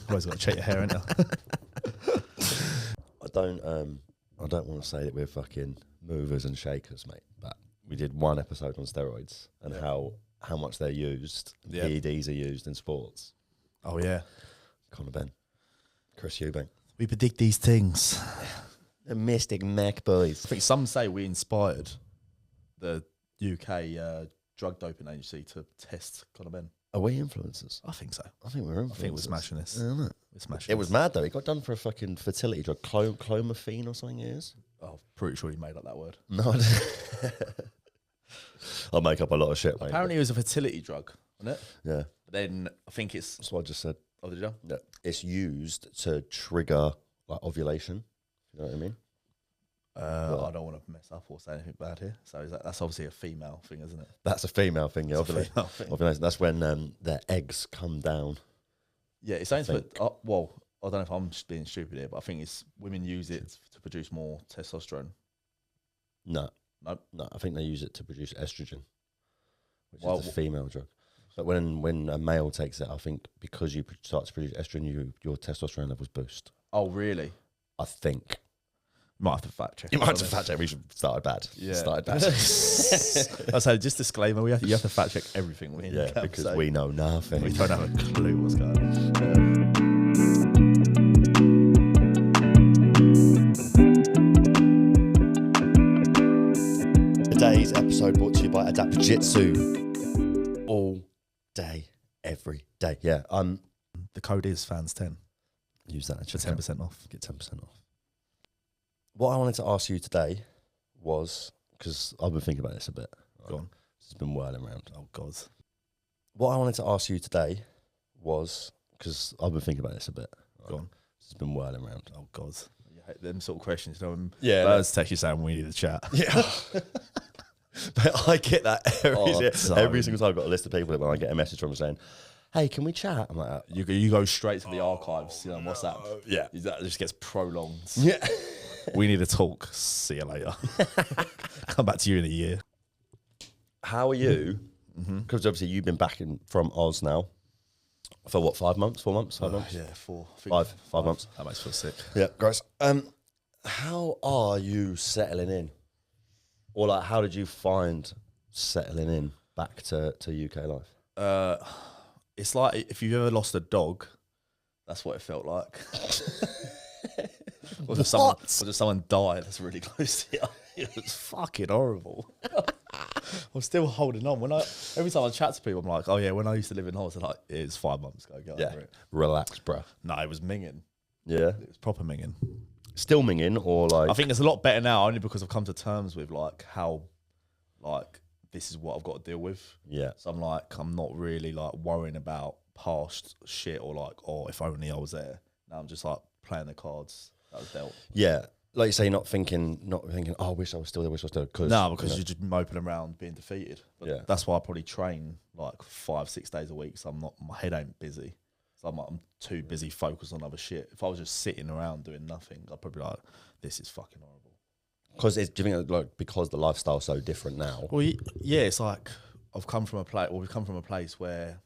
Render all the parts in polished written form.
Always got to check your hair, ain't you? I don't want to say that we're fucking movers and shakers, mate, but we did one episode on steroids and how much they're used, PEDs are used in sports. Oh, yeah. Conor Ben, Chris Eubank. We predict these things. The Mystic Mac boys. I think some say we inspired the UK drug doping agency to test Conor Ben. Are we influencers? I think so. I think we're influencers. I think we're smashing this. Yeah, isn't it? We're smashing It was mad though. He got done for a fucking fertility drug, clomiphene or something. It is. Oh, pretty sure he made up that word. No, I'll make up a lot of shit, mate. Apparently, it was a fertility drug, wasn't it? Yeah. But then I think it's. That's what I just said. Oh, did you? Yeah. It's used to trigger like ovulation. You know what I mean? I don't want to mess up or say anything bad here. So that's obviously a female thing, isn't it? That's a female thing. Yeah, Female thing. ovulation. That's when their eggs come down. Yeah, it's saying well, I don't know if I'm just being stupid here, but I think it's women use it to produce more testosterone. No. No. I think they use it to produce estrogen, which Well, is a female drug. But when a male takes it, I think because you start to produce estrogen, your testosterone levels boost. Oh, really? I think. You might have to fact check. You might have to fact check. We started bad. Yeah. Started bad. I say, just disclaimer, you have to fact check everything we because we know nothing. We don't have a clue what's going on. Today's episode brought to you by Adapt Jiu-Jitsu. All day, every day. Yeah. The code is fans10. Use that For 10% off. Get 10% off. What I wanted to ask you today was, because I've been thinking about this a bit. Go on. It's been whirling around. Oh, God. What I wanted to ask you today was, because I've been thinking about this a bit. Go on. It's been whirling around. Oh, God. You hate them sort of questions. You know, Yeah. Birds text you saying we need to chat. Yeah. But I get that every single time. I've got a list of people that when I get a message from them saying, hey, can we chat? I'm like, you go straight to the archives, you know, WhatsApp. Yeah. That just gets prolonged. Yeah. We need to talk. See you later. Come back to you in a year. How are you? Because obviously you've been back from Oz now for what, 5 months, 4 months, 5 months? Yeah, 4. Five months. That makes me feel sick. Yeah, gross. How are you settling in? Or like, how did you find settling in back to UK life? It's like if you've ever lost a dog, that's what it felt like. Or just someone died that's really close to you. It was fucking horrible. I'm still holding on. Every time I chat to people, I'm like, oh yeah, when I used to live in Oz, they're like, it's 5 months ago. Get over it. Relax, bruh. No, it was minging. Yeah. It was proper minging. Still minging, or like? I think it's a lot better now, only because I've come to terms with like how, like, this is what I've got to deal with. Yeah. So I'm not really like worrying about past shit or like, oh, if only I was there. Now I'm just like playing the cards that was dealt. Yeah. Like you say, not thinking, oh, I wish I was still there, No, because you're just moping around being defeated. But Yeah. That's why I probably train like 5-6 days a week. So my head ain't busy. So I'm too busy focused on other shit. If I was just sitting around doing nothing, I'd probably be like, this is fucking horrible. Because do you think like because the lifestyle's so different now? Well, yeah, it's like we've come from a place where,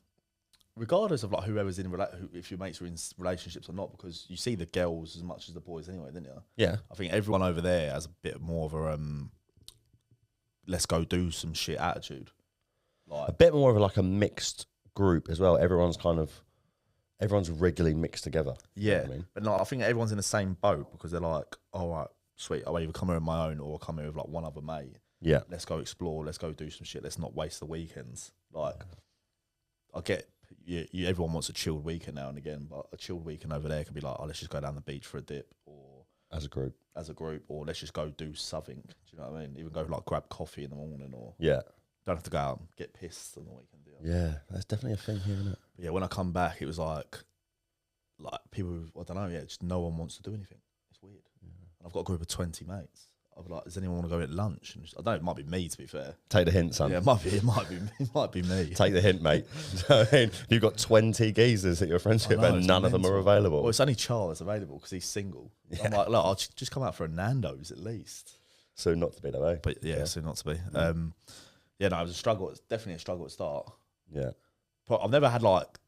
regardless of like whoever's in if your mates are in relationships or not, because you see the girls as much as the boys anyway, didn't you? Yeah. I think everyone over there has a bit more of a let's go do some shit attitude. Like A bit more of like a mixed group as well. Everyone's regularly mixed together. Yeah, You know what I mean? but no, I think everyone's in the same boat because they're like, all right, sweet, I'll either come here on my own or I'll come here with like one other mate. Yeah. Let's go explore, let's go do some shit, let's not waste the weekends. Like, I get, everyone wants a chilled weekend now and again, but a chilled weekend over there can be like, oh, let's just go down the beach for a dip, or As a group. or let's just go do something. Do you know what I mean? Even go like grab coffee in the morning, or Yeah. don't have to go out and get pissed on the weekend. Do you? Yeah. That's definitely a thing here, isn't it? But yeah, when I come back, it was like people, I don't know, just no one wants to do anything. It's weird. Yeah. And I've got a group of 20 mates. I'd be like, does anyone want to go at lunch? And I don't know, it might be me, to be fair. Take the hint, son. Yeah, it might be me. Take the hint, mate. I mean, you've got 20 geezers that you're friends with, and none of them are available. Well, it's only Charles that's available because he's single. Yeah. I'm like, look, I'll just come out for a Nando's at least. Soon not to be that way. But yeah, soon not to be. Yeah, no, it was a struggle. It's definitely a struggle at start. Yeah. But I've never had like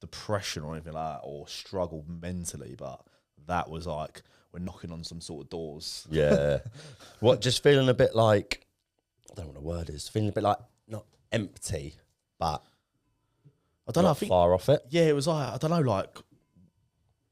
depression or anything like that, or struggled mentally, but that was like we're knocking on some sort of doors. Yeah. What, just feeling a bit like, I don't know what the word is, feeling a bit like, not empty, but I don't know. I not think far off it. yeah, it was like I don't know, like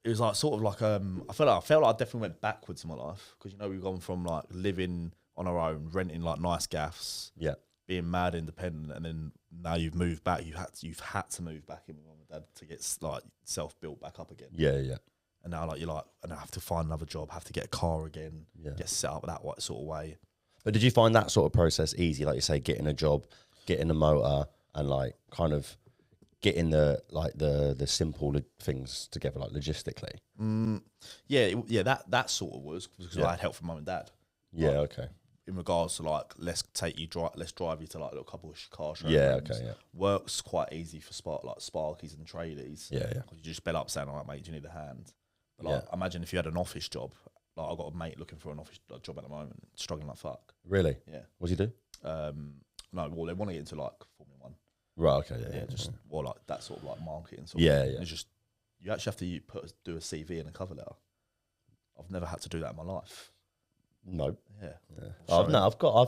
it was like sort of like I felt like I definitely went backwards in my life because we've gone from like living on our own, renting like nice gaffs, Yeah. being mad independent, and then now you've moved back. You've had to move back in with mum and dad to get like self built back up again. Yeah, yeah. And now like you're like, and I have to find another job, have to get a car again, get set up that sort of way. But did you find that sort of process easy? Like you say, getting a job, getting a motor, and like kind of getting the simple things together, like logistically. Yeah, that sort of was because I had help from mum and dad. Yeah, like, okay. In regards to like, let's drive you to like a couple of car showrooms. Yeah, okay, yeah. Work's quite easy for Sparkies and tradies. Yeah, yeah. You just bed up saying, "All right, mate, do you need a hand?" But like, imagine if you had an office job. Like, I've got a mate looking for an office job at the moment, struggling like fuck. Really? Yeah. What do you do? No, well, they want to get into like Formula One. Right. Okay. Yeah. Just well, like that sort of like marketing. Yeah. It's just you actually have to do a CV and a cover letter. I've never had to do that in my life. No. Yeah. I've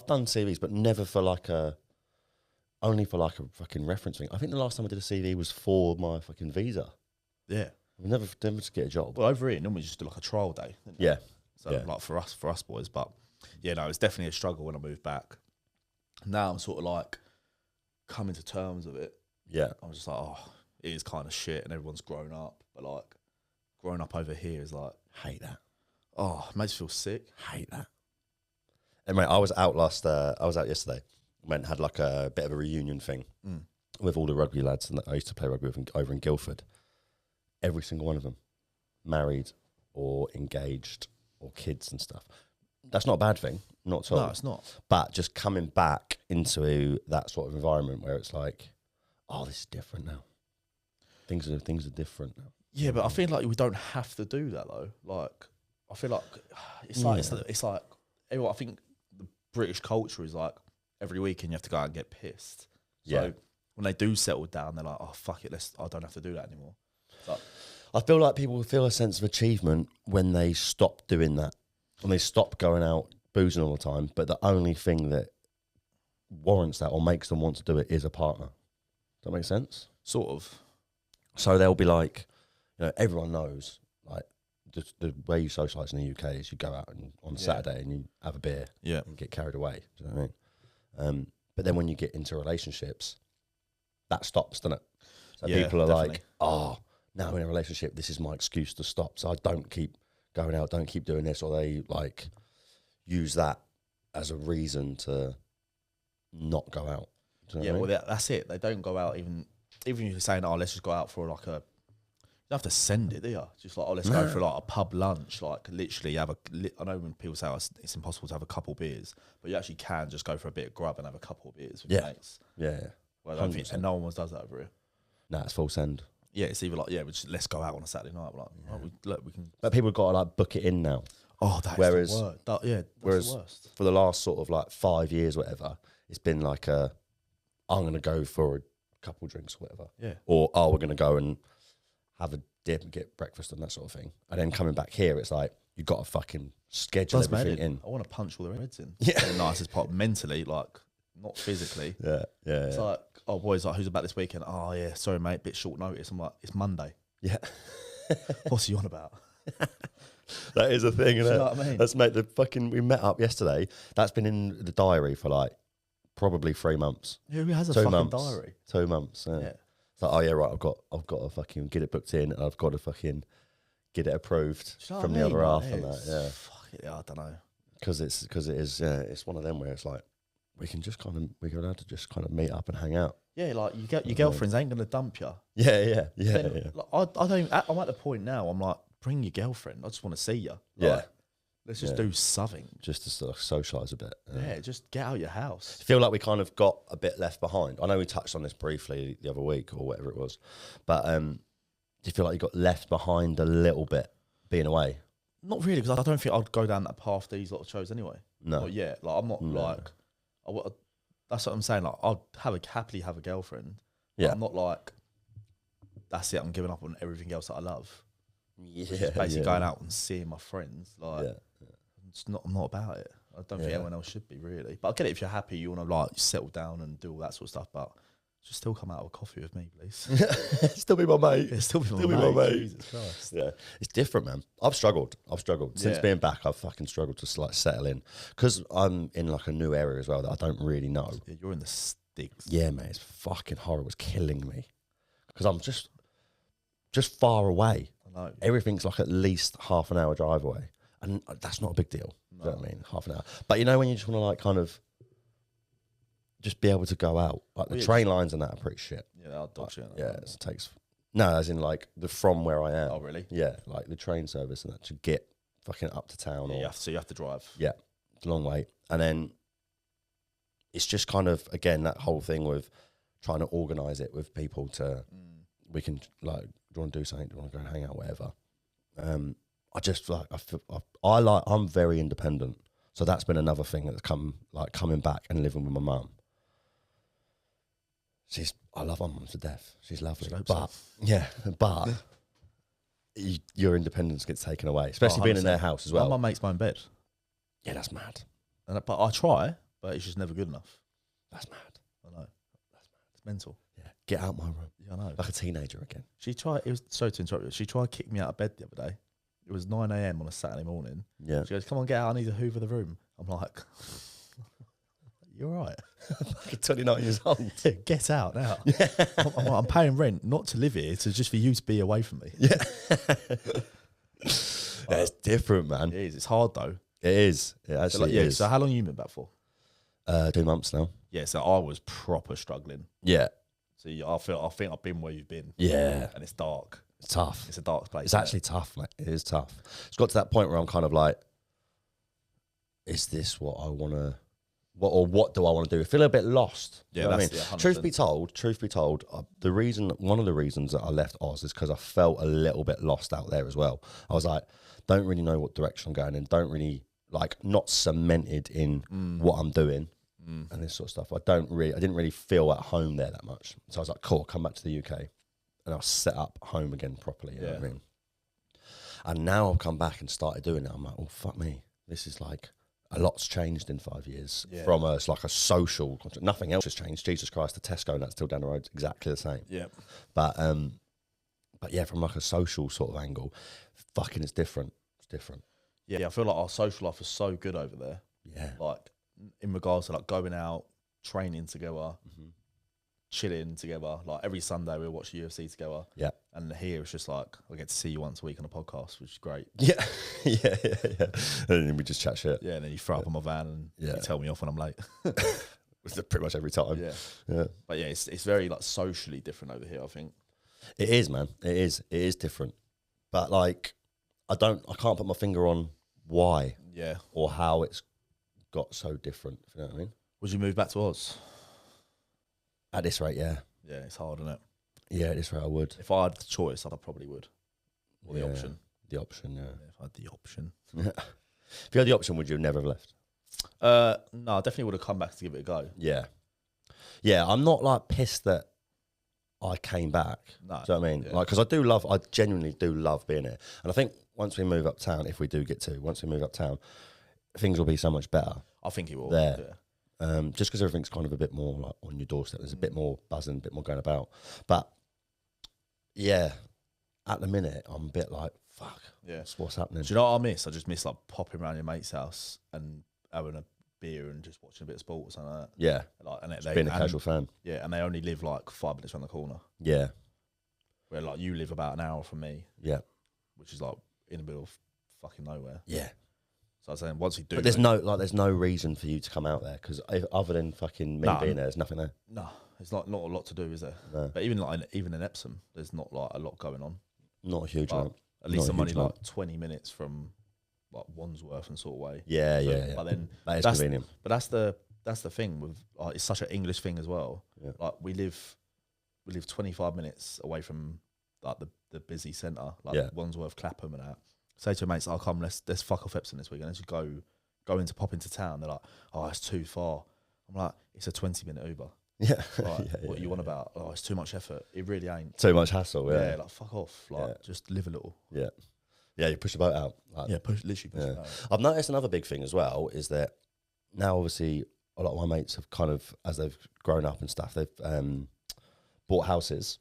done CVs, but never for like only for like a fucking reference thing. I think the last time I did a CV was for my fucking visa. Yeah. We never to get a job. Well, over here, normally just do like a trial day. Yeah. So like for us boys, but yeah, no, it's definitely a struggle when I moved back. Now I'm sort of like coming to terms with it. Yeah. I'm just like, oh, it is kind of shit, and everyone's grown up, but like growing up over here is like, hate that. Oh, it makes me feel sick. Hate that. And mate, I was out yesterday. Went and had like a bit of a reunion thing with all the rugby lads and I used to play rugby with over in Guildford. Every single one of them married or engaged or kids and stuff. That's not a bad thing, not at all. No, it's not. But just coming back into that sort of environment where it's like, oh, this is different now. Things are different now. Yeah, but I feel like we don't have to do that though. Like, I feel like it's like everyone. I think the British culture is like every weekend you have to go out and get pissed. So when they do settle down, they're like, oh fuck it, I don't have to do that anymore. Like, I feel like people feel a sense of achievement when they stop doing that, when they stop going out boozing all the time. But the only thing that warrants that or makes them want to do it is a partner. Does that make sense? Sort of. So they'll be like, everyone knows, like, the way you socialise in the UK is you go out on Saturday and you have a beer and get carried away. Do you know what I mean? But then when you get into relationships, that stops, doesn't it? So people are definitely like, oh, now I'm in a relationship, this is my excuse to stop. So I don't keep going out, don't keep doing this. Or they like use that as a reason to not go out. Do you know what I mean? Well, that's it. They don't go out even if you're saying, oh, let's just go out for like a, you don't have to send it, do you? Just like, oh, let's go for like a pub lunch. Like literally I know when people say it's impossible to have a couple beers, but you actually can just go for a bit of grub and have a couple of beers with your mates. Yeah. Well, I don't think, and no one does that over here. No, it's full send. Yeah, it's either like, let's go out on a Saturday night. We're like, we can. But people have got to like book it in now. Oh, that's the worst. That's the worst. For the last sort of like 5 years, whatever, it's been like I'm going to go for a couple drinks or whatever. Yeah. Or, oh, we're going to go and have a dip and get breakfast and that sort of thing. And then coming back here, it's like, you've got to fucking schedule everything in. I want to punch all the reds in. Yeah. The nicest part, mentally, like, not physically. Yeah. It's like, oh, boys, like, who's about this weekend? Oh, yeah, sorry, mate, bit short notice. I'm like, it's Monday. Yeah. What's he on about? That is a thing, isn't it? You know what I mean? Let's make we met up yesterday. That's been in the diary for like probably 3 months. Who has a 2 fucking months. diary? 2 months. Yeah. It's like, oh yeah, right. I've got to fucking get it booked in, and I've got to fucking get it approved from the other half and that. Yeah. Fuck it, I don't know. Because it is. It's one of them where it's like we're allowed to just kind of meet up and hang out. Yeah, like your girlfriends ain't gonna dump you. Yeah. Like, I don't. I'm at the point now. I'm like, bring your girlfriend. I just want to see you. Like, let's just do something. Just to sort of socialise a bit. Yeah, just get out of your house. I feel like we kind of got a bit left behind. I know we touched on this briefly the other week or whatever it was, but do you feel like you got left behind a little bit being away? Not really, because I don't think I'd go down that path these lot of shows anyway. No. But yeah, like I'm not like, that's what I'm saying. Like I'd happily have a girlfriend. Yeah. I'm not like, that's it. I'm giving up on everything else that I love. Yeah, Basically going out and seeing my friends. Like, yeah. I'm not about it. I don't think anyone else should be, really. But I get it if you're happy, you want to like settle down and do all that sort of stuff. But just still come out with a coffee with me, please. Still be my mate. Yeah, still be my mate. Jesus Christ. Yeah, it's different, man. I've struggled since being back. I've fucking struggled to like settle in because I'm in like a new area as well that I don't really know. Yeah, you're in the sticks. Yeah, man, it's fucking horrible. It's killing me because I'm just far away. I know. Everything's like at least half an hour drive away, and that's not a big deal. No. You know what I mean? Half an hour. But you know when you just want to like kind of just be able to go out, like the train lines and that are pretty shit. Yeah, I'll dodge it. Yeah, it takes. No, as in like from where I am. Oh, really? Yeah, like the train service and that to get fucking up to town. Yeah, so you have to drive. Yeah, it's a long way. And then it's just kind of, again, that whole thing with trying to organise it with people to, we can like, do you want to do something? Do you want to go and hang out, whatever? I just like, I'm very independent. So that's been another thing that's coming back and living with my mum. I love my mum to death. She's lovely. But your independence gets taken away, especially being in their house as well. My mum makes my own bed. Yeah, that's mad. But I try, but it's just never good enough. That's mad. I know. That's mad. It's mental. Yeah, get out my room. Yeah, I know. Like a teenager again. She tried. It was sorry to interrupt you. She tried to kick me out of bed the other day. It was 9 a.m. on a Saturday morning. Yeah. She goes, "Come on, get out. I need to hoover the room." I'm like, "You're right." Like 29 years old. Get out now. Yeah. I'm paying rent not to live here, to just for you to be away from me. Yeah. It's different, man. It is. It's hard though. It is. It actually is. So how long have you been back for? 2 months now. Yeah. So I was proper struggling. Yeah. So I think I've been where you've been. Yeah. And it's dark. It's tough. It's a dark place. It's actually tough, mate. It is tough. It's got to that point where I'm kind of like, is this what I want to, what do I want to do? I feel a bit lost. Yeah, you know that's what I mean? 100%. Truth be told, one of the reasons that I left Oz is because I felt a little bit lost out there as well. I was like, don't really know what direction I'm going in. Don't really, like, not cemented in what I'm doing and this sort of stuff. I didn't really feel at home there that much. So I was like, cool, come back to the UK. And I'll set up home again properly. You know what I mean? And now I've come back and started doing it. I'm like, oh, fuck me. This is like, a lot's changed in 5 years from it's like a social contract. Nothing else has changed. Jesus Christ, the Tesco and that's still down the road, exactly the same. Yeah. But yeah, from like a social sort of angle, fucking it's different. It's different. Yeah, I feel like our social life is so good over there. Yeah. Like in regards to like going out, training together, chilling together. Like every Sunday we'll watch UFC together. Yeah. And here it's just like I get to see you once a week on a podcast, which is great. Yeah. yeah. And then we just chat shit. Yeah, and then you throw up on my van and you tell me off when I'm late. Pretty much every time. Yeah. But yeah, it's very like socially different over here, I think. It is, man. It is different. But like I can't put my finger on why. Yeah. Or how it's got so different. If you know what I mean? Would you move back to Oz? At this rate, yeah. Yeah, it's hard, isn't it? Yeah, at this rate I would. If I had the choice, I probably would. Or the option. The option, yeah. If I had the option. If you had the option, would you have never have left? No, I definitely would have come back to give it a go. Yeah. Yeah, I'm not like pissed that I came back. No. Do you know what I mean? Yeah. Like, because I genuinely do love being here. And I think once we move uptown, if we do get to, once we move uptown, things will be so much better. I think it will. There. Yeah. Just because everything's kind of a bit more like on your doorstep. There's a bit more buzzing, a bit more going about. But yeah, at the minute, I'm a bit like, fuck. Yeah. What's happening? Do you know what I miss? I just miss like popping around your mate's house and having a beer and just watching a bit of sport or something like that. Yeah. Like, being a casual fan. Yeah, and they only live like 5 minutes around the corner. Yeah. Where like you live about an hour from me. Yeah. Which is like in the middle of fucking nowhere. Yeah. So I was saying, once you do, but there's no reason for you to come out there because other than fucking me being there, there's nothing there. No, it's not a lot to do, is there? No. But even in Epsom, there's not like a lot going on. Not a huge amount. At least I'm only like 20 minutes from like Wandsworth and sort of way. Yeah, yeah. But then that is convenient. But that's the thing with it's such an English thing as well. Yeah. Like we live 25 minutes away from like the busy centre, like Wandsworth, Clapham, and that. Say to your mates, "I'll come. Let's fuck off Epsom this weekend. Let's just pop into town." They're like, "Oh, it's too far." I'm like, "It's a 20-minute Uber." Yeah. What you want about? Oh, it's too much effort. It really ain't. Too much hassle. Yeah. Yeah, like fuck off. Like just live a little. Yeah. Yeah, you push the boat out. Like, literally push the boat out. I've noticed another big thing as well is that now obviously a lot of my mates have kind of, as they've grown up and stuff, they've bought houses.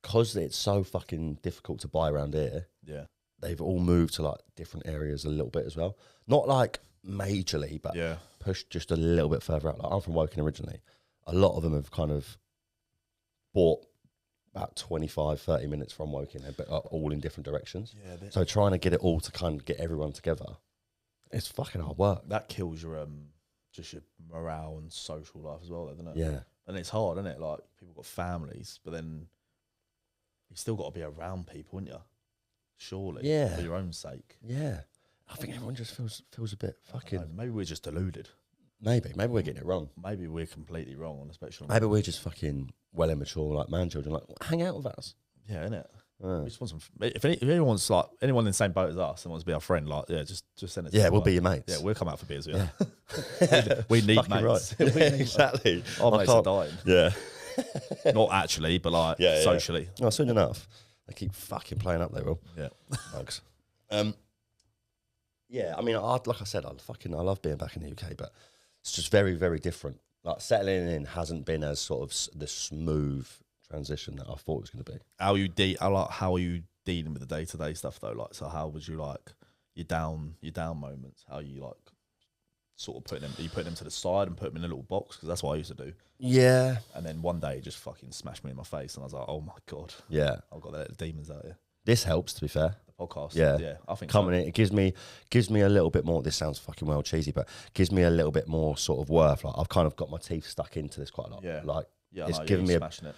Because it's so fucking difficult to buy around here. Yeah. They've all moved to like different areas a little bit as well. Not like majorly, but pushed just a little bit further out. Like I'm from Woking originally. A lot of them have kind of bought about 25, 30 minutes from Woking, but all in different directions. Yeah, so trying to get it all to kind of get everyone together, it's fucking hard work. That kills your just your morale and social life as well, doesn't it? Yeah. And it's hard, isn't it? Like people got families, but then you still got to be around people, ain't you? Surely. Yeah. For your own sake. Yeah. I think everyone just feels a bit fucking. Maybe we're just deluded. Maybe we're getting it wrong. Maybe we're completely wrong on the spectrum. Maybe we're just fucking well immature, like man children. Like hang out with us. Yeah, innit? We just want some. If anyone's like anyone in the same boat as us and wants to be our friend, like just send it. Yeah, we'll be your mates. Yeah, we'll come out for beers. Yeah, we need mates. Right. Exactly. Our mates are dying. Yeah. Not actually, but like socially. Oh, soon enough. They keep fucking playing up. They will. Yeah. Bugs. Yeah, I mean, like I said, I love being back in the UK, but it's just very, very different. Like settling in hasn't been as sort of the smooth transition that I thought it was going to be. How are you dealing with the day-to-day stuff though? Like, so how would you like your down moments? How you like sort of putting them to the side and put them in a little box? Because that's what I used to do. Yeah. And then one day it just fucking smashed me in my face, and I was like, oh my god. Yeah. I've got to let the demons out here. This helps, to be fair. The podcast. Yeah. I think coming in, it gives me a little bit more. This sounds fucking well cheesy, but gives me a little bit more sort of worth. Like I've kind of got my teeth stuck into this quite a lot. Yeah. Like it's no, given me smashing it.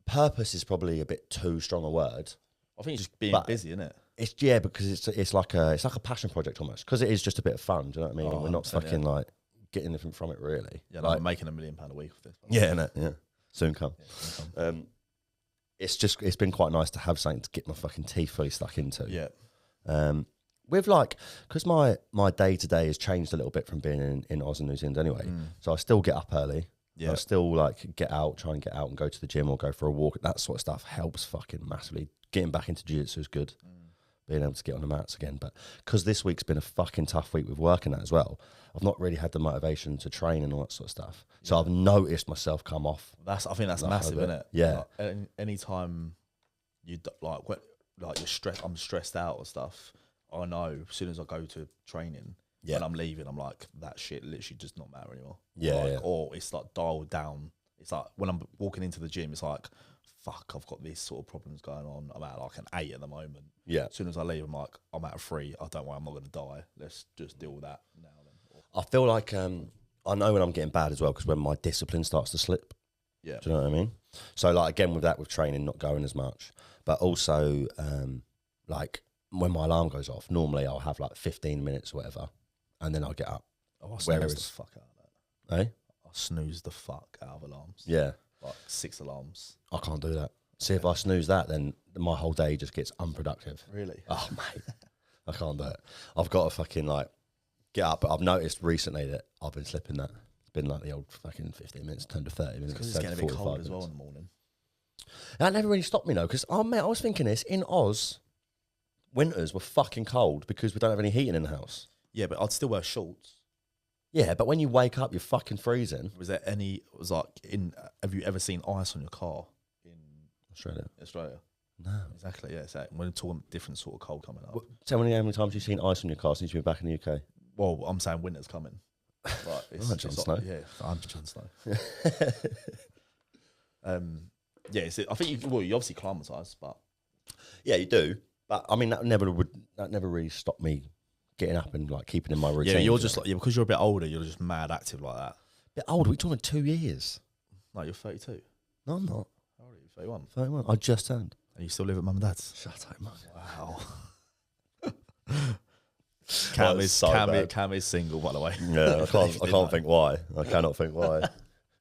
Purpose is probably a bit too strong a word. I think it's just being busy, isn't it? It's because it's like a passion project almost, because it is just a bit of fun. Do you know what I mean? Oh, we're not fucking like getting anything from it really. Yeah, like, I'm making £1 million a week with this. Yeah, innit? Yeah, soon come. It's been quite nice to have something to get my fucking teeth fully stuck into. Yeah. With like, because my day to day has changed a little bit from being in Oz and New Zealand anyway. So I still get up early. Yeah. I still like try and get out and go to the gym or go for a walk. That sort of stuff helps fucking massively. Getting back into jiu-jitsu is good. Being able to get on the mats again. But because this week's been a fucking tough week with work and that as well, I've not really had the motivation to train and all that sort of stuff. So I've noticed myself come off. I think that's massive, isn't it? Yeah. Like, anytime you like you're stressed, I'm stressed out or stuff. I know as soon as I go to training, when I'm leaving, I'm like, that shit literally does not matter anymore. Or it's like dialed down. It's like when I'm walking into the gym, it's like, fuck, I've got these sort of problems going on. I'm at like an 8 at the moment. Yeah. As soon as I leave, I'm like, I'm at a 3. I don't worry, I'm not going to die. Let's just deal with that now. Then. I feel like I know when I'm getting bad as well, because when my discipline starts to slip. Yeah. Do you know what I mean? So like again with that, with training, not going as much, but also like when my alarm goes off, normally I'll have like 15 minutes or whatever, and then I'll get up. Oh, I snooze the fuck out of that. Eh? I snooze the fuck out of alarms. Yeah. Like 6 alarms. I can't do that. See, if I snooze that, then my whole day just gets unproductive. Really? Oh, mate. I can't do it. I've got to fucking like get up. But I've noticed recently that I've been slipping that. It's been like the old fucking 15 minutes turned to 30 minutes. Because it's getting a bit cold as well in the morning. That never really stopped me though, because mate, I was thinking this, in Oz, winters were fucking cold because we don't have any heating in the house. Yeah, but I'd still wear shorts. Yeah, but when you wake up, you're fucking freezing. Have you ever seen ice on your car in Australia? No. Exactly, yeah. So we're talking different sort of cold coming up. Tell me how many times you've seen ice on your car since you've been back in the UK? Well, I'm saying winter's coming. Right, it's Jon Snow. Yeah, I'm Jon Snow. I think you obviously climatise, but yeah, you do. But I mean, that never really stopped me getting up and like keeping in my routine. Yeah, you're just like because you're a bit older, you're just mad active like that. Bit older? We're talking 2 years. No, you're 32. No, I'm not. How old are you? 31. 31. I just turned. And you still live at mum and dad's? Shut up, man. Wow. Cam is single, by the way. Yeah, I can't think why. I cannot think why.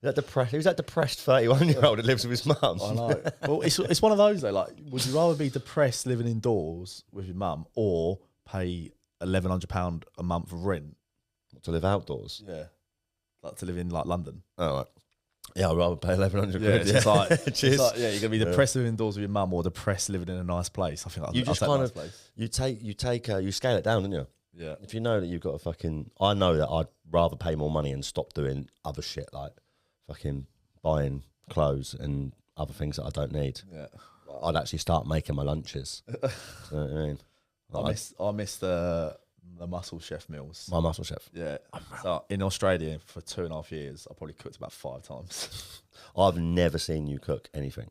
Who's that depressed 31-year-old that lives with his mum? I know. Well, it's one of those though. Like, would you rather be depressed living indoors with your mum or pay £1,100 a month of rent to live outdoors? Yeah, like to live in like London. Oh, right. Yeah, I'd rather pay 1,100 Yeah, quid. it's just like, it's Cheers. like, yeah, you're gonna be depressed living indoors with your mum or depressed living in a nice place. I think You I'll just take kind nice of place. you scale it down, don't you? Yeah. If you know that you've got a fucking, I know that I'd rather pay more money and stop doing other shit like fucking buying clothes and other things that I don't need. Yeah. I'd actually start making my lunches. You know what I mean? Like, I miss the Muscle Chef meals. my muscle chef. Yeah. So in Australia for 2.5 years, I probably cooked about 5 times. I've never seen you cook anything.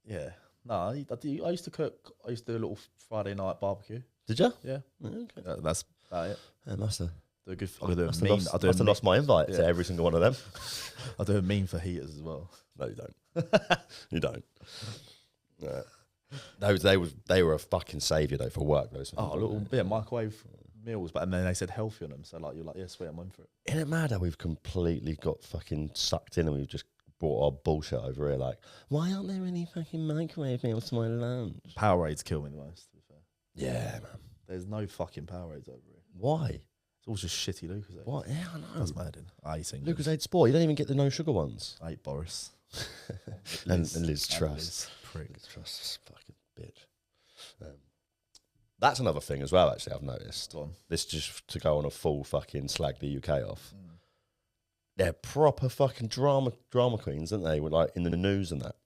Yeah. No, I used to cook. I used to do a little Friday night barbecue. Did you? Yeah. Okay. That's about it. I must have. Do a good. I do a Must mean. have lost, I do must have lost my invite to every single one of them. I do a mean for heaters as well. No, you don't. You don't. No. They were a fucking saviour though for work. Those Oh, a little bit microwave meals, but and then they said healthy on them. So like you're like, yeah, sweet, I'm in for it. Isn't it mad how we've completely got fucking sucked in and we've just brought our bullshit over here? Like, why aren't there any fucking microwave meals to my lunch? Powerades kill me the most. To be fair. Yeah, man. There's no fucking Powerades over here. Why? It's all just shitty Lucozade. What? Yeah, I know. That's mad. I ate England. Lucozade Sport. You don't even get the no sugar ones. I ate Boris. and Liz Truss. Prick. Liz Truss is a fucking bitch. That's another thing as well, actually, I've noticed. Go on. This just to go on a full fucking slag the UK off. They're proper fucking drama queens, aren't they? With like in the news and that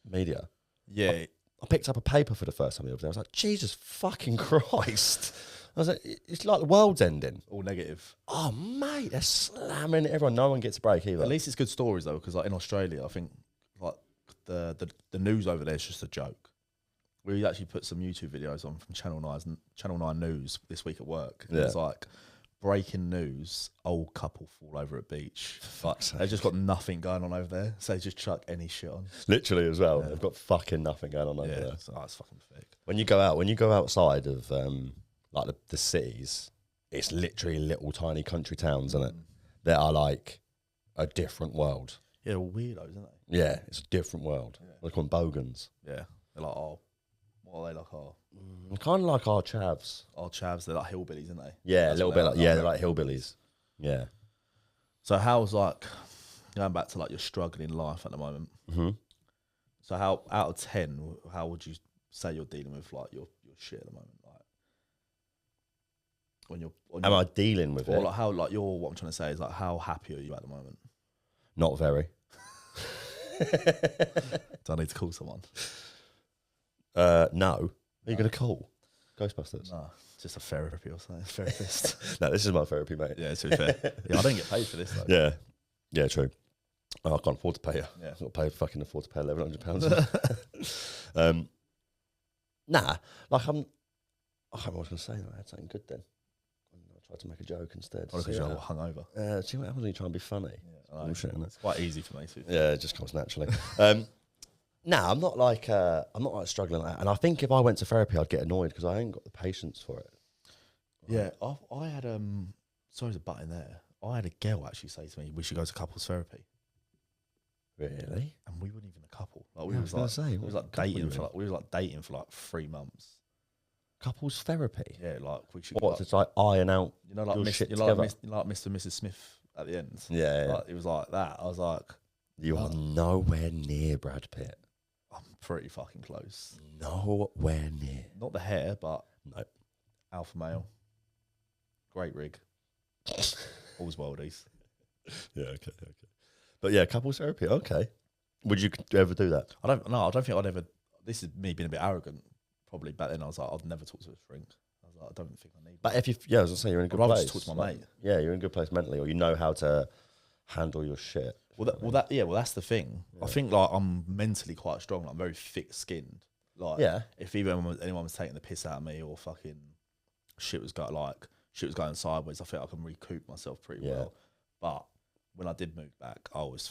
media. Yeah. I picked up a paper for the first time the other day. I was like, Jesus fucking Christ. I was like, it's like the world's ending. All negative. Oh, mate, they're slamming everyone. No one gets a break either. At least it's good stories though, because like in Australia, I think like the news over there is just a joke. We actually put some YouTube videos on from Channel 9 News this week at work. And it's like breaking news: old couple fall over at beach. They've just got nothing going on over there, so they just chuck any shit on. Literally as well. They've got fucking nothing going on over there. So, it's fucking fake. When you go outside of like the cities, it's literally little tiny country towns, isn't it? That are like a different world. Yeah, they're weirdos, aren't they? Yeah, it's a different world. Yeah. They call them bogans. Yeah, they're like, oh, what are they like? Oh, Kind of like our chavs. our chavs, they're like hillbillies, aren't they? Yeah, That's a little what bit they like, are. they're like hillbillies. Yeah. So how's like going back to like your struggling life at the moment? Mm-hmm. So how out of 10, how would you say you're dealing with like your shit at the moment? Like when you're on Am I dealing with or it? like how like what I'm trying to say is like how happy are you at the moment? Not very. Do I need to call someone? No. Are you going to call Ghostbusters? No, just a therapy or something. Therapist. No, this is my therapy, mate. Yeah, to be fair. Yeah, I don't get paid for this though. Yeah. Yeah, true. Oh, I can't afford to pay you. Yeah. I've got to pay, fucking afford to pay £1,100. Nah, like I can't remember what I was going to say. I had something good then. I tried to make a joke instead. Or because you're all hungover. See what happens when you try and be funny. Yeah, I know. Bullshit, isn't it? It's quite easy for me to. Yeah, it just comes naturally. Nah, I'm not like struggling like that. And I think if I went to therapy, I'd get annoyed because I ain't got the patience for it. Yeah, I had sorry to butt in there. I had a girl actually say to me, "We should go to couples therapy," Really? and we weren't even a couple. Like we Yeah, was I like, was gonna say, we was what like couple dating you for in? like we was like dating for like 3 months. Couples therapy? Yeah, like we should. What? Like, It's like iron out. you know, like your Miss, shit you know, like, together. like Mr. and Mrs. Smith at the end. Yeah, yeah. Like, it was like that. I was like, You are nowhere near Brad Pitt. I'm pretty fucking close. Nowhere near. Not the hair, but No. alpha male. Great rig. All's worldies. Yeah, okay. But yeah, couples therapy, okay. Would you ever do that? I don't think I'd ever. This is me being a bit arrogant. Probably back then, I was like, I'd never talk to a shrink. I was like, I don't think I need. But if you, yeah, I was gonna say you're in a good I'd rather place. just talk to my mate. Yeah, you're in a good place mentally, or you know how to handle your shit. Well, that's the thing. I think like I'm mentally quite strong. Like, I'm very thick-skinned. Like, if even anyone was taking the piss out of me or fucking shit was going sideways, I think I can recoup myself pretty well. But when I did move back, I was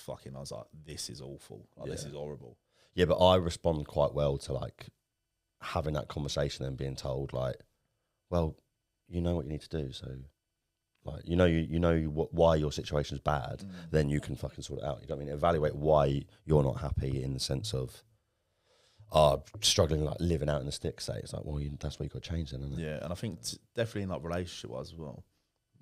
like, this is awful. Like, this is horrible. Yeah, but I respond quite well to like having that conversation and being told like, well, you know what you need to do, so like you know why your situation's bad, then you can fucking sort it out. You know what I mean? Evaluate why you're not happy in the sense of struggling like living out in the sticks. Say it's like, well, that's what you got to change then, isn't it? Yeah, and I think definitely in like relationship wise as well.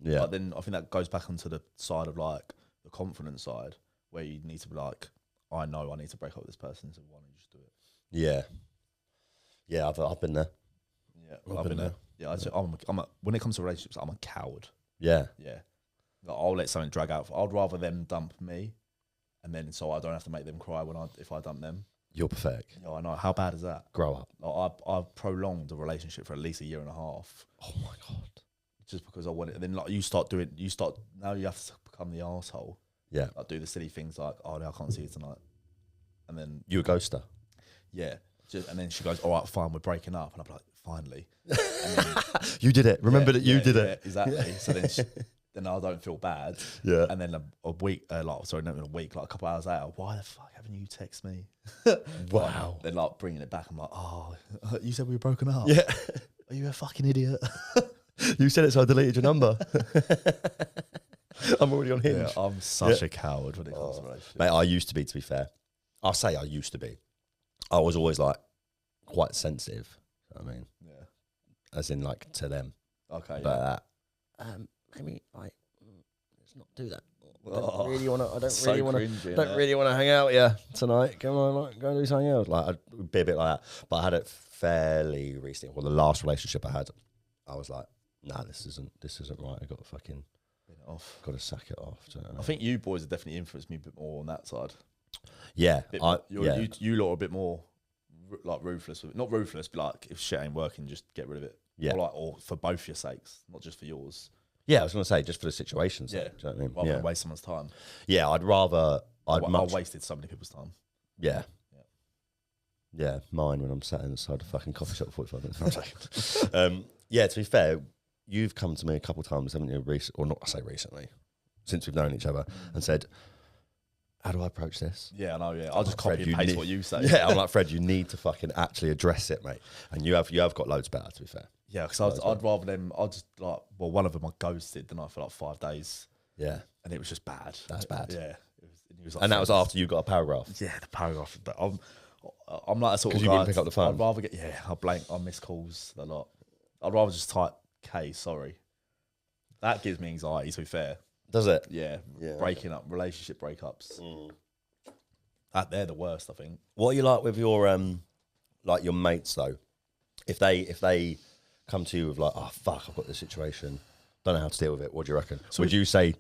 Yeah. But then I think that goes back onto the side of like the confidence side. where you need to be like, I know I need to break up with this person, so why don't you just do it? Yeah. Yeah, I've been there. Yeah, I've been there. Yeah, when it comes to relationships, I'm a coward. Yeah. Yeah. Like, I'll let something drag out. I'd rather them dump me, and then so I don't have to make them cry if I dump them. You're pathetic. Yeah, I know. How bad is that? Grow up. Like, I've prolonged a relationship for at least 1.5 years. Oh my God. Just because I want it. And then like now you have to become the arsehole. Yeah. Like do the silly things like, oh no, I can't see you tonight. And then you a ghoster. Yeah. And then she goes, all right, fine, we're breaking up. And I'm like, finally. And then, you did it. Remember that you did it. Exactly. Yeah. So then I don't feel bad. Yeah. And then a week, not a week, like a couple hours later, why the fuck haven't you texted me? Wow. Then like bringing it back, I'm like, oh, you said we were broken up. Yeah. Are you a fucking idiot? You said it, so I deleted your number. I'm already on Hinge. Yeah, I'm such a coward when it comes to relationships. Mate, I used to be, to be fair. I'll say I used to be. I was always like quite sensitive. I mean, yeah, as in like to them. Okay, but maybe like let's not do that. I don't really want to. I don't really want to hang out with you tonight. Come on, like, go and do something else. Like I'd be a bit like that. But I had it fairly recently. Well, the last relationship I had, I was like, nah, this isn't right. I got to fucking got to sack it off. I think you boys have definitely influenced me a bit more on that side. Yeah, you lot are a bit more like ruthless. Not ruthless, but like if shit ain't working, just get rid of it. Yeah, or for both your sakes, not just for yours. Yeah, I was going to say just for the situations. Yeah, do you know what I mean? Rather than waste someone's time. Yeah, I'd rather. I wasted so many people's time. Yeah. Yeah, mine when I'm sat inside a fucking coffee shop for 45 minutes. Yeah, to be fair, you've come to me a couple of times, haven't you? Or not, I say recently, since we've known each other, and said, how do I approach this? Yeah, I know, yeah. I'll just copy and paste what you say. Yeah, I'm like, Fred, you need to fucking actually address it, mate. And you have got loads better, to be fair. Yeah, because I'd rather them, one of them I ghosted, didn't I, for like 5 days. Yeah. And it was just bad. That's bad. Yeah. It was like and that was after you got a paragraph. Yeah, the paragraph. But I'm like a sort of guy. Because you wouldn't pick up the phone. I'd rather I miss calls a lot. I'd rather just type K, sorry. That gives me anxiety, to be fair. Does it? Yeah. Breaking up, relationship breakups. They're the worst, I think. What are you like with your your mates though? If they come to you with like, oh fuck, I've got this situation, don't know how to deal with it, what do you reckon? So would you say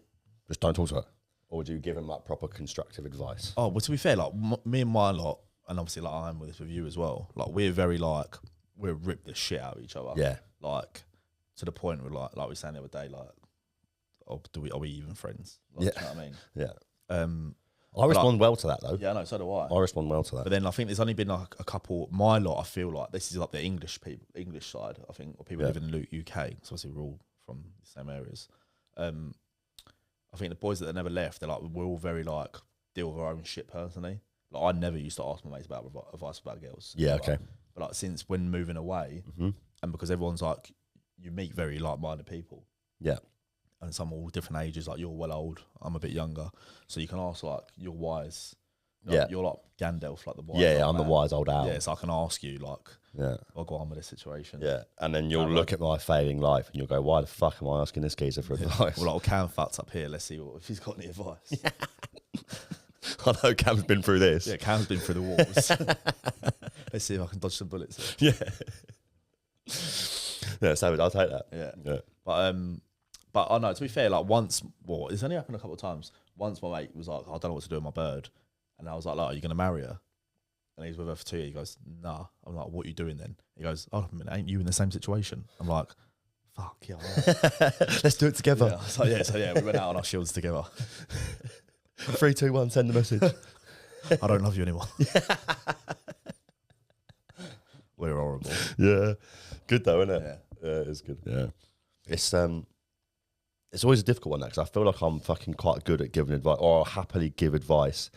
just don't talk to her? Or would you give them like proper constructive advice? Oh, well, to be fair, like me and my lot, and obviously like I am with you as well, like we're very like, we'll rip the shit out of each other. Yeah. Like to the point where like we were saying the other day, like, are we even friends? Like, yeah. Do you know what I mean? Yeah. I respond well to that though. Yeah, no, so do I. I respond well to that. But then I think there's only been like a couple, my lot, I feel like this is like the English side, I think, or people living in the UK, so obviously we're all from the same areas. I think the boys that never left, they're like, we're all very like, deal with our own shit personally. Like I never used to ask my mates about advice about girls. Yeah, okay. But like since when moving away, and because everyone's like, you meet very like-minded people. Yeah. And some all different ages, like you're well old, I'm a bit younger. So you can ask like, you're wise. You're like Gandalf, like the wise. Yeah, I'm the wise old owl. Yeah, so I can ask you like, yeah, I'll go on with this situation. Yeah, and then you'll look at my failing life and you'll go, why the fuck am I asking this geezer for advice? Well, like, Cam fucked up here. Let's see if he's got any advice. Yeah. I know Cam's been through this. Yeah, Cam's been through the walls. Let's see if I can dodge some bullets here. Yeah. Yeah, savage. I'll take that. Yeah. But I know, to be fair, like once, it's only happened a couple of times. Once my mate was like, I don't know what to do with my bird. And I was like, are you going to marry her? And he's with her for 2 years. He goes, nah. I'm like, what are you doing then? He goes, oh, ain't you in the same situation? I'm like, fuck, yeah. Let's do it together. Yeah, so we went out on our shields together. 3, 2, 1, send the message. I don't love you anymore. We're horrible. Yeah. Good though, isn't it? Yeah, it's good. Yeah. It's always a difficult one, because I feel like I'm fucking quite good at giving advice, or I'll happily give advice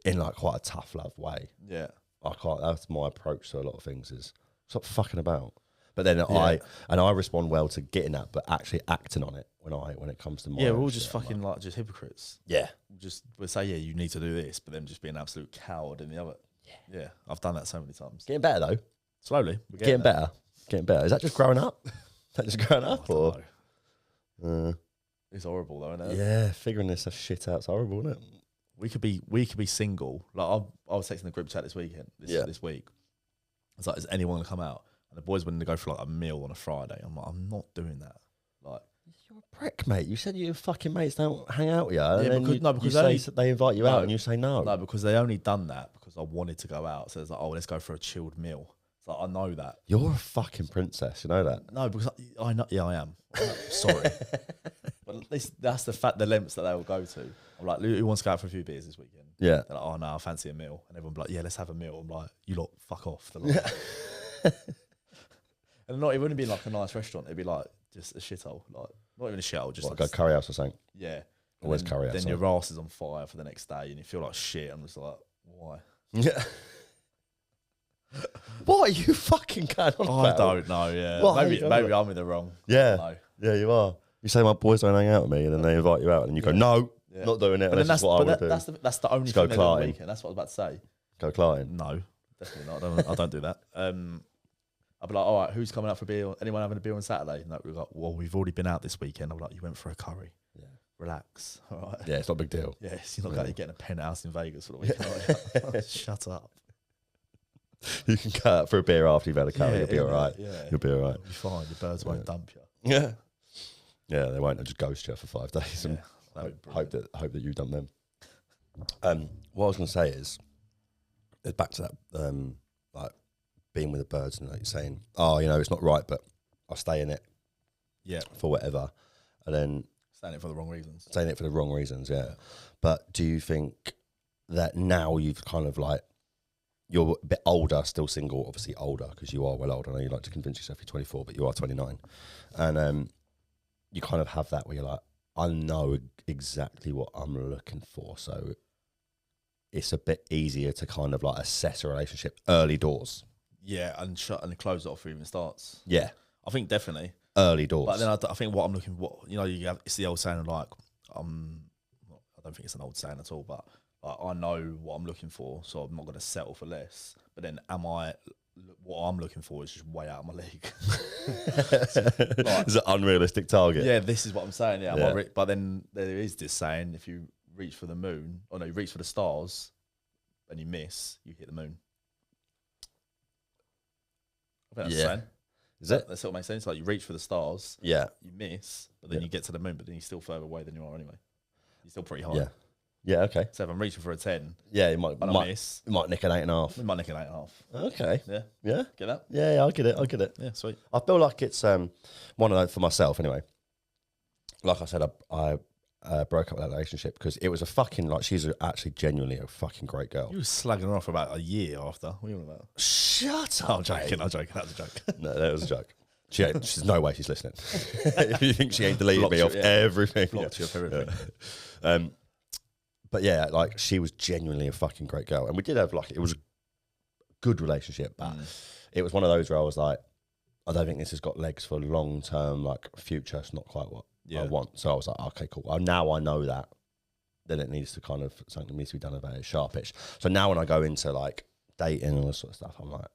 in like quite a tough love way. Yeah. That's my approach to a lot of things, is stop fucking about. But then I respond well to getting that, but actually acting on it when it comes to my we're all just fucking like just hypocrites. Yeah. We'll say, you need to do this, but then just be an absolute coward in the other. Yeah. I've done that so many times. Getting better though. Slowly. We're getting better. Getting better. Is that just growing up? Is that just growing up or? It's horrible though, isn't it? Yeah, figuring this shit out's horrible, isn't it? we could be single. Like I was texting the group chat this week. It's like, is anyone gonna come out? And the boys wanted to go for like a meal on a Friday. I'm like, I'm not doing that. Like, you're a prick, mate. You said your fucking mates don't hang out with you. Yeah, and because they invite you out and you say no. No, because they only done that because I wanted to go out. So it's like, oh, let's go for a chilled meal. It's like, I know that. You're a fucking princess, you know that? No, because I know. Yeah, I am. Sorry, but at least that's the lengths that they will go to. I'm like, who wants to go out for a few beers this weekend? Yeah. They're like, oh no, I fancy a meal, and everyone be like, yeah, let's have a meal. I'm like, you lot, fuck off. Like, and it wouldn't be like a nice restaurant. It'd be like just a shithole, like not even a shithole, just like go curry house or something. Yeah. Always curry house. Then your ass is on fire for the next day, and you feel like shit. I'm just like, why? Yeah. What are you fucking going on about? I don't know. Yeah. Maybe I'm in the wrong. Yeah. Yeah, you are. You say my boys don't hang out with me, and then they invite you out, and you go, no, not doing it. But that's what I would do. That's the only thing they do on the weekend. That's what I was about to say. Go Clartin. No, definitely not. I don't do that. I'll be like, all right, who's coming out for beer? Anyone having a beer on Saturday? No, we're like, well, we've already been out this weekend. I'm like, you went for a curry. Yeah. Relax. All right. Yeah, it's not a big deal. Yes, you're not getting a penthouse in Vegas for the weekend. Like, shut up. You can cut out for a beer after you've had a curry. You'll be all right. Yeah. You'll be all right. You'll be fine. Your birds won't dump you. Yeah. Yeah, they won't. They'll just ghost you for 5 days and hope that you've done them. What I was going to say is back to that, like being with the birds and like saying, oh, it's not right, but I'll stay in it. Yeah. For whatever. And then staying in it for the wrong reasons. Staying in it for the wrong reasons, yeah. But do you think that now you've kind of like, you're a bit older, still single, obviously older, because you are well older. I know you like to convince yourself you're 24, but you are 29. And you kind of have that where you're like, I know exactly what I'm looking for. So it's a bit easier to kind of like assess a relationship early doors. Yeah, and close it off before it even starts. Yeah. I think definitely. Early doors. But then I think what I'm looking for, it's the old saying of like, I don't think it's an old saying at all, but I know what I'm looking for, so I'm not going to settle for less. But then what I'm looking for is just way out of my league. It's an unrealistic target. Yeah, this is what I'm saying. Yeah. But then there is this saying, if you reach for the moon, you reach for the stars and you miss, you hit the moon. I think that's the saying. Is it? That sort of makes sense. Like you reach for the stars, you miss, but then you get to the moon, but then you're still further away than you are anyway. You're still pretty high. Yeah. Yeah, okay. So if I'm reaching for a 10, you might miss. You might nick an 8.5. We might nick an 8.5. Okay. Yeah. Yeah. Get that? Yeah, I get it. Yeah, sweet. I feel like it's one of those for myself anyway. Like I said, I broke up with that relationship because it was a fucking, like, she's actually genuinely a fucking great girl. You were slagging her off for about a year after. What are you on about? Shut up. I'm joking. That was a joke. No, that was a joke. There's no way she's listening. If you think she ain't deleted me off everything. Blocked you off everything. Yeah. But yeah, like she was genuinely a fucking great girl. And we did have it was a good relationship, but it was one of those where I was like, I don't think this has got legs for long term, like future. It's not quite what I want. So I was like, okay, cool. Well, now I know that. Then it needs to something needs to be done about it, sharpish. So now when I go into like dating and all this sort of stuff, I'm like,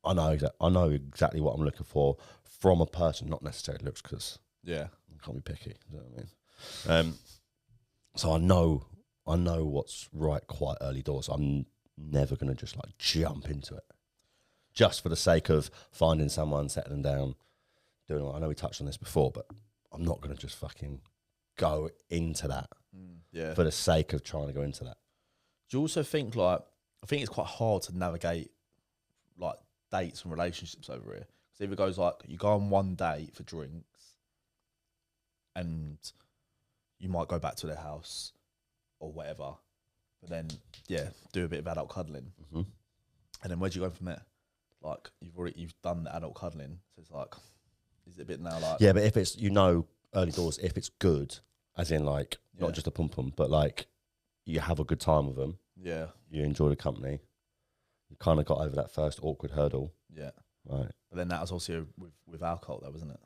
I know exactly what I'm looking for from a person, not necessarily looks, because I can't be picky. You know what I mean? So I know what's right quite early doors. I'm never going to just like jump into it just for the sake of finding someone, settling down, doing what I know we touched on this before, but I'm not going to just fucking go into that for the sake of trying to go into that. Do you also think I think it's quite hard to navigate like dates and relationships over here? Because if it goes like you go on one date for drinks and you might go back to their house or whatever, but then do a bit of adult cuddling, and then where do you go from there? Like you've done the adult cuddling, so it's like, is it a bit now like but if it's early doors, if it's good, as in like not just a pum pum, but like you have a good time with them, you enjoy the company, you kind of got over that first awkward hurdle, right? But then that was also with alcohol, though, wasn't it?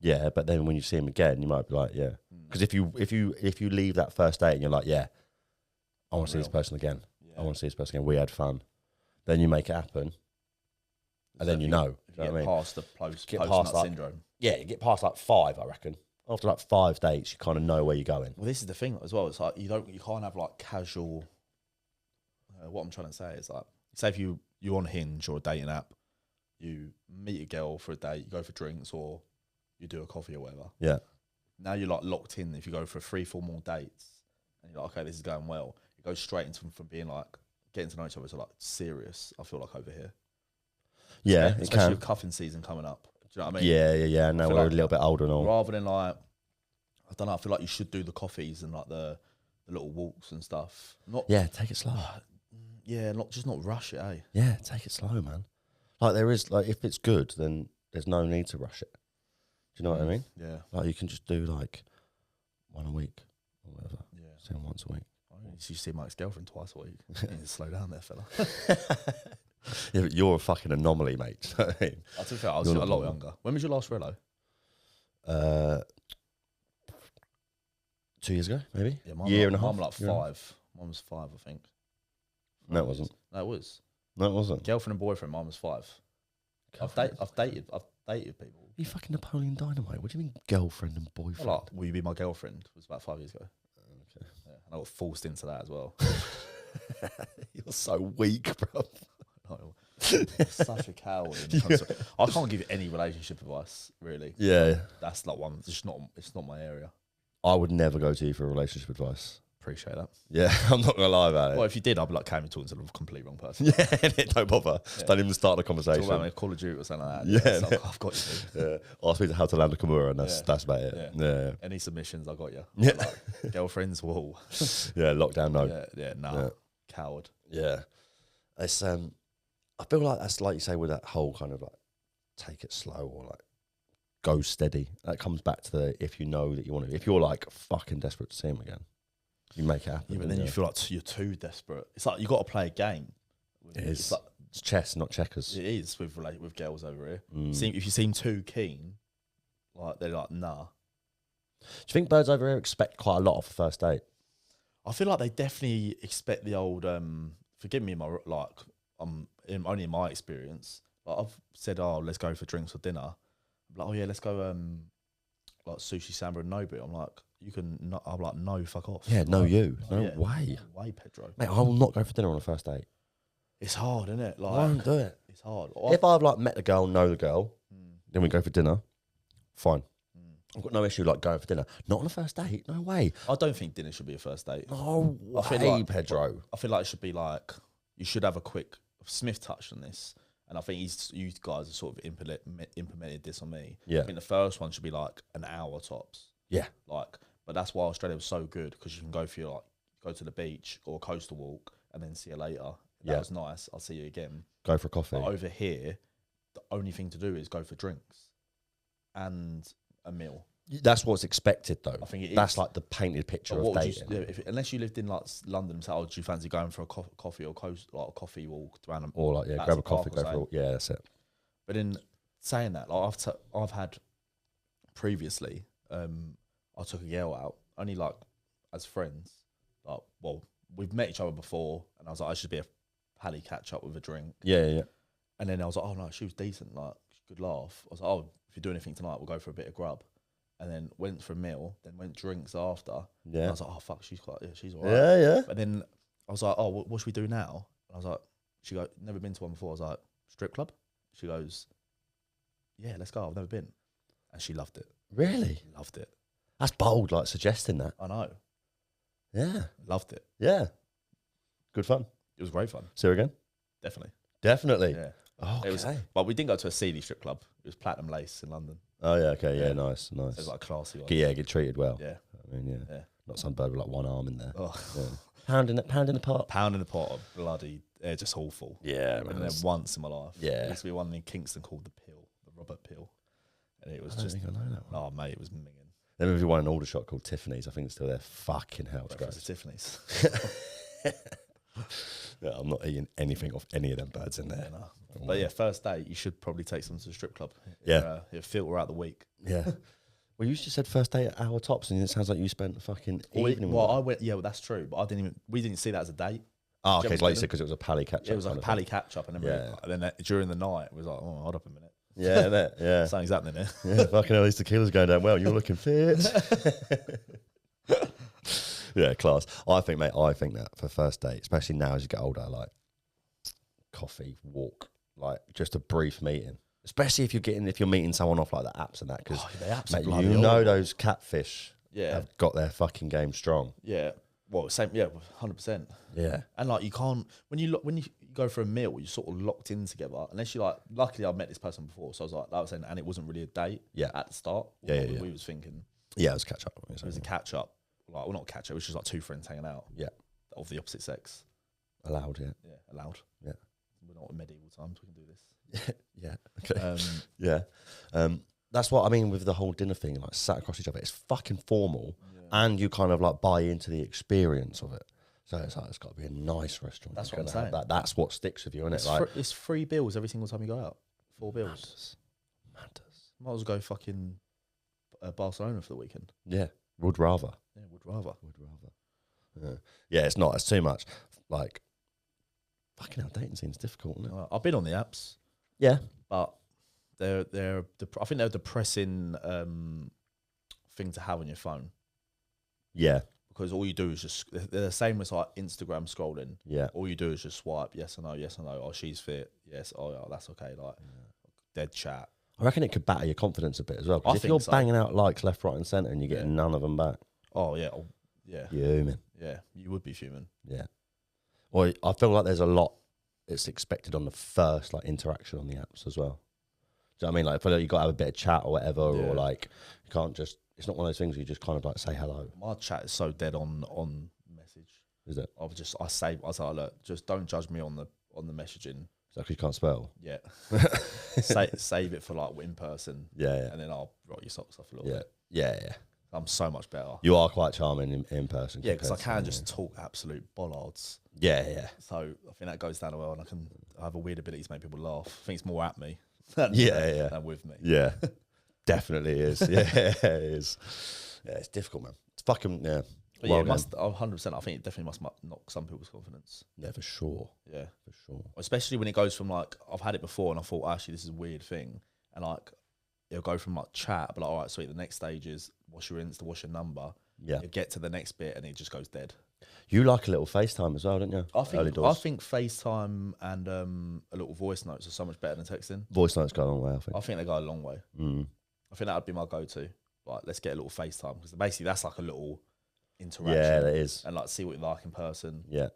Yeah, but then when you see him again, you might be like, because if you leave that first date and you're like, I want to see this person again. I want to see this person again. We had fun. Then you make it happen, and then you know. Get past the post-nut syndrome. Yeah, you get past like 5, I reckon. after like 5 dates, you kind of know where you're going. Well, this is the thing as well. It's like you can't have like casual. What I'm trying to say is like, say if you on Hinge or a dating app, you meet a girl for a date, you go for drinks or you do a coffee or whatever. Yeah. Now you're like locked in. If you go for 3-4 more dates, and you're like, okay, this is going well, it goes straight into from being like getting to know each other to like serious. I feel like over here. Yeah, especially with cuffing season coming up. Do you know what I mean? Yeah. Now we're like, a little bit older and all. Rather than like, I don't know. I feel like you should do the coffees and like the little walks and stuff. Take it slow. Not rush it, eh? Yeah, take it slow, man. Like there is like if it's good, then there's no need to rush it. Do you know what I mean? Yeah. Like you can just do like one a week or whatever. Yeah. See him once a week. You see my ex-girlfriend twice a week. You need to slow down there, fella. Yeah, but you're a fucking anomaly, mate. I mean, I think I was a lot younger. When was your last relo? 2 years ago, maybe. Yeah, year and a half. Mine was like 5. Mine was 5, I think. No, it wasn't. No, it was. No, it wasn't. Girlfriend and boyfriend. Mine was 5. I've dated people. You fucking Napoleon Dynamite. What do you mean, girlfriend and boyfriend? Like, will you be my girlfriend? It was about 5 years ago. Okay. Yeah, and I got forced into that as well. You're so weak, bro. Such a coward. I can't give you any relationship advice, really. Yeah. That's like one. It's not my area. I would never go to you for relationship advice. Appreciate that. Yeah, I'm not gonna lie about it. Well, if you did, I'd be like, "Cam, you're talking to the complete wrong person." Yeah, don't bother. Yeah. Don't even start the conversation. Talk about me, Call of Duty or something like that. Yeah, So I've got you. Yeah, ask me how to land a Kimura, and that's about it. Yeah. Any submissions, I got you. Yeah. Like, girlfriends, whoa. Yeah, lockdown, no. Nah, coward. Yeah, it's I feel like that's like you say with that whole kind of like take it slow or like go steady. That comes back to the if you know that you want to. If you're like fucking desperate to see him again, you make it happen. Yeah, but then you feel like you're too desperate. It's like you got to play a game. It is. It's, like, it's chess, not checkers. It is with girls over here. If you seem too keen, like they're like, nah. Do you think birds over here expect quite a lot off a first date? I feel like they definitely expect the old. Forgive me, only in my experience. Like I've said, oh, let's go for drinks or dinner. I'm like, oh yeah, let's go. Like sushi, samba, and Nobu. I'm like, you can. Not, I'm like, no, fuck off. Yeah, no, like, you, no yeah, way, way, Pedro. Mate, I will not go for dinner on a first date. It's hard, isn't it? Like, I won't do it. It's hard. If I've like met the girl, know the girl, then we go for dinner. Fine. I've got no issue like going for dinner. Not on a first date. No way. I don't think dinner should be a first date. No way, I feel like, Pedro. I feel like it should be like you should have a quick. Smith touched on this, and I think you guys have sort of implemented this on me. Yeah. I think the first one should be like an hour tops. Yeah. Like, but that's why Australia was so good because you can go to the beach or a coastal walk and then see you later. That was nice. I'll see you again. Go for a coffee. But over here, the only thing to do is go for drinks and a meal. That's what's expected, though. I think it is. That's like the painted picture of dating. Unless you lived in like London and said, "Oh, do you fancy going for a coffee or a coffee walk around?" Or like, grab a coffee, go for a walk. Yeah, that's it. But in saying that, like I've had previously, I took a girl out only like as friends. Like, well, we've met each other before, and I was like, I should be a pally catch up with a drink. Yeah. And then I was like, oh no, she was decent, like good laugh. I was like, oh, if you do anything tonight, we'll go for a bit of grub. And then went for a meal, then went drinks after. Yeah. And I was like, oh fuck, she's all right. Yeah. But then I was like, oh, what should we do now? And I was like, she goes, never been to one before. I was like, strip club? She goes, yeah, let's go. I've never been. And she loved it. Really? Loved it. That's bold, like suggesting that. I know. Yeah. Loved it. Yeah. Good fun. It was great fun. See her again? Definitely. Yeah. Oh, okay. But we didn't go to a seedy strip club. It was Platinum Lace in London. Oh, yeah, okay. Yeah, nice. So it was like a classy one. Yeah, get treated well. Yeah. I mean, yeah. Not some bird with like one arm in there. Oh. Yeah. Pound in the pot. Pound in the pot of bloody, they're just awful. Yeah, man. And then once in my life. Yeah. There used to be one in Kingston called the Robert Pill. And it was I know that one. Oh, mate, it was minging. Then we won an order shot called Tiffany's. I think it's still there. Fucking hell, it's great. Tiffany's. Yeah, I'm not eating anything off any of them birds in there. Yeah, no. But yeah, first date, you should probably take them to the strip club. Yeah. It'll filter out the week. Yeah. Well, you just said first date at hour tops, and it sounds like you spent the fucking evening. Well, I went. Yeah, well, that's true. But we didn't see that as a date. Oh, okay. Like you said, because it was a pally catch up. It was like a pally catch up, and then during the night, it was like, oh, hold up a minute. Yeah, yeah. Something's happening here. Yeah, fucking hell, these tequila's going down well. You're looking fit. Yeah, class. I think that for first date, especially now as you get older, like coffee, walk, like just a brief meeting. Especially if you're meeting someone off like the apps and that, because you know those catfish have got their fucking game strong. Yeah. Well, same. Yeah, 100%. Yeah. And like you can't when you go for a meal, you're sort of locked in together. Unless you like. Luckily, I've met this person before, so I was saying, and it wasn't really a date. Yeah. At the start. Yeah. We was thinking. Yeah, it was catch up. It was a catch up. Like, well, not catch up. It was just like two friends hanging out. Yeah. Of the opposite sex. Allowed. Yeah. Yeah. Allowed. Yeah. We're not in medieval times. We can do this. Yeah. Okay. Yeah. That's what I mean with the whole dinner thing. Like sat across each other. It's fucking formal, and you kind of like buy into the experience of it. So it's like it's got to be a nice restaurant. That's what I'm saying. That's what sticks with you, isn't it? Like it's 3 bills every single time you go out. 4 bills. Matters. Might as well go fucking Barcelona for the weekend. Yeah. Would rather. Yeah, would rather. Yeah, it's not. It's too much. Like, fucking hell, dating scene's difficult, isn't it? I've been on the apps. Yeah. But I think they're a depressing thing to have on your phone. Yeah. Because all you do is just, they're the same as like Instagram scrolling. Yeah. All you do is just swipe, yes or no, yes or no. Oh, she's fit. Yes. Oh, yeah, that's okay. Like, dead chat. I reckon it could batter your confidence a bit as well. Because if you're banging out likes left, right, and centre and you're getting none of them back. Oh, yeah. Yeah. Human. Yeah. You would be human. Yeah. Well, I feel like there's a lot that's expected on the first like interaction on the apps as well. Do you know what I mean? Like, I feel like you've got to have a bit of chat or whatever, or like, you can't just, it's not one of those things where you just kind of like say hello. My chat is so dead on message. Is it? I was like, look, just don't judge me on the messaging. Is that because you can't spell? Yeah. Save it for like in person. Yeah, yeah. And then I'll roll your socks off a little bit. Yeah, yeah. I'm so much better. You are quite charming in person. Yeah, because I can just talk absolute bollards. Yeah, yeah. So I think that goes down well, and I have a weird ability to make people laugh. I think it's more at me than with me. Yeah, definitely is. Yeah, it is. Yeah, it's difficult, man. It's fucking, yeah. But yeah, it must 100%. I think it definitely must knock some people's confidence. Yeah, for sure. Yeah, for sure. Especially when it goes from like, I've had it before and I thought, actually, this is a weird thing. And like, it'll go from like chat, but like, all right, sweet, the next stage is what's your Insta, what's your number? Yeah. You get to the next bit and it just goes dead. You like a little FaceTime as well, don't you? I think FaceTime and a little voice notes are so much better than texting. Voice notes go a long way, I think. I think they go a long way. I think that would be my go-to. Like, let's get a little FaceTime, because basically that's like a little interaction. Yeah, that is. And like see what you like in person. Yeah.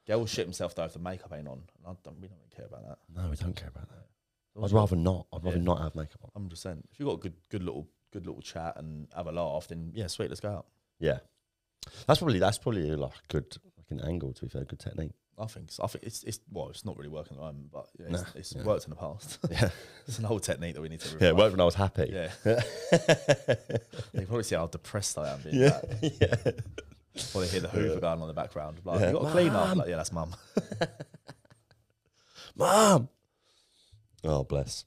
Girl will shit himself though if the makeup ain't on. And we don't really care about that. No, we don't care about that. I'd rather not. I'd rather not have makeup on. 100%. If you've got a good little chat and have a laugh, then yeah, sweet, let's go out. Yeah. That's probably like a good an angle, to be fair, good technique. I think so. I think it's not really working at the moment, but yeah, it's worked in the past. Yeah. It's an old technique that we need to revive. Yeah, it worked when I was happy. Yeah. You probably see how depressed I am being that. Yeah. Probably hear the Hoover going on in the background. Like, you got to clean up. Like, yeah, that's mum. Mum. Oh, bless.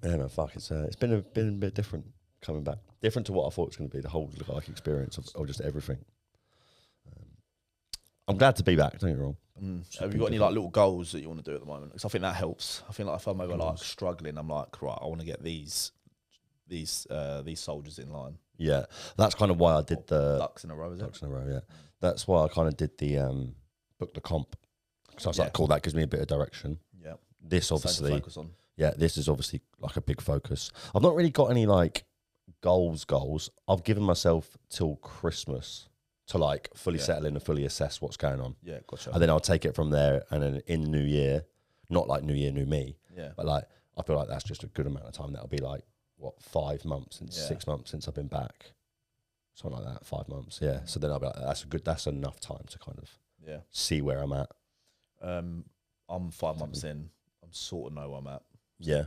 Yeah, man, fuck. It's been a bit different coming back. Different to what I thought it was going to be, the whole like experience of just everything. I'm glad to be back, don't get me wrong. Have you got any like little goals that you want to do at the moment? Because I think that helps. I think like if I'm ever like struggling, I'm like, right, I want to get these soldiers in line. Yeah, that's kind of why I did the ducks in a row. Ducks in a row, yeah. That's why I kind of did the book the comp. So I was like, cool, that gives me a bit of direction. Yeah. This obviously, focus on. Yeah, this is obviously like a big focus. I've not really got any like goals. I've given myself till Christmas to like fully settle in and fully assess what's going on. Yeah, gotcha. And then I'll take it from there. And then in the new year, not like new year, new me. Yeah. But like, I feel like that's just a good amount of time. That'll be like, 5 months since 6 months since I've been back. Something like that, 5 months. Yeah. So then I'll be like, that's enough time to kind of see where I'm at. I'm 5 months in. I'm sort of know where I'm at. Yeah.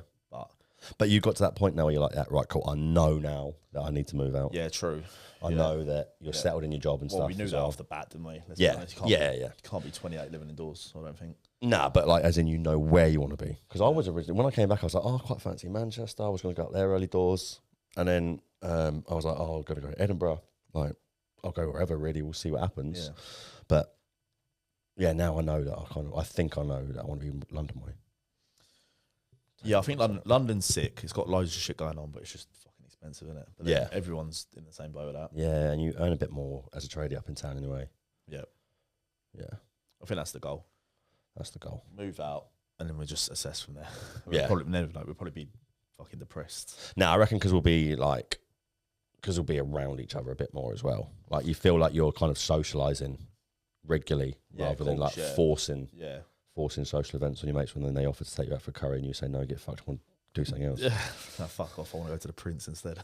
But you got to that point now where you're like, yeah, right, cool. I know now that I need to move out. Yeah, true. I know that you're settled in your job and stuff. Well, we knew that off the bat, didn't we? Yeah. You can't be 28 living indoors, I don't think. Nah, but like, as in, you know where you want to be. Because I was originally, when I came back, I was like, oh, I quite fancy Manchester. I was going to go up there early doors. And then I was like, oh, I've got to go to Edinburgh. Like, I'll go wherever, really. We'll see what happens. Yeah. But yeah, now I know that I think I know that I want to be London way. Yeah, I think London's sick. It's got loads of shit going on, but it's just fucking expensive, isn't it? But everyone's in the same boat with that. Yeah, and you earn a bit more as a tradie up in town anyway. Yeah. Yeah. I think that's the goal. That's the goal. Move out, and then we'll just assess from there. We'll probably be fucking depressed. No, I reckon because we'll be around each other a bit more as well. Like you feel like you're kind of socialising regularly rather than like forcing social events on your mates when then they offer to take you out for curry and you say no, get fucked, I want to do something else. Yeah, no, fuck off. I want to go to the Prince instead.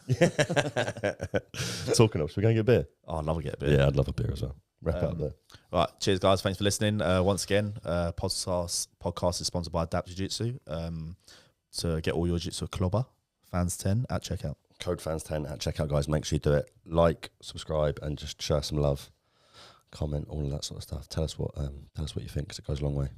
Talking of, should we go and get a beer? Oh, I'd love to get a beer. Yeah, I'd love a beer as well. Wrap it up there. Right, cheers guys. Thanks for listening. Once again, podcast is sponsored by Adapt Jiu-Jitsu. To get all your jiu-jitsu clubber, fans10 at checkout. Code fans10 at checkout, guys. Make sure you do it. Like, subscribe, and just share some love. Comment, all of that sort of stuff. Tell us what you think, because it goes a long way.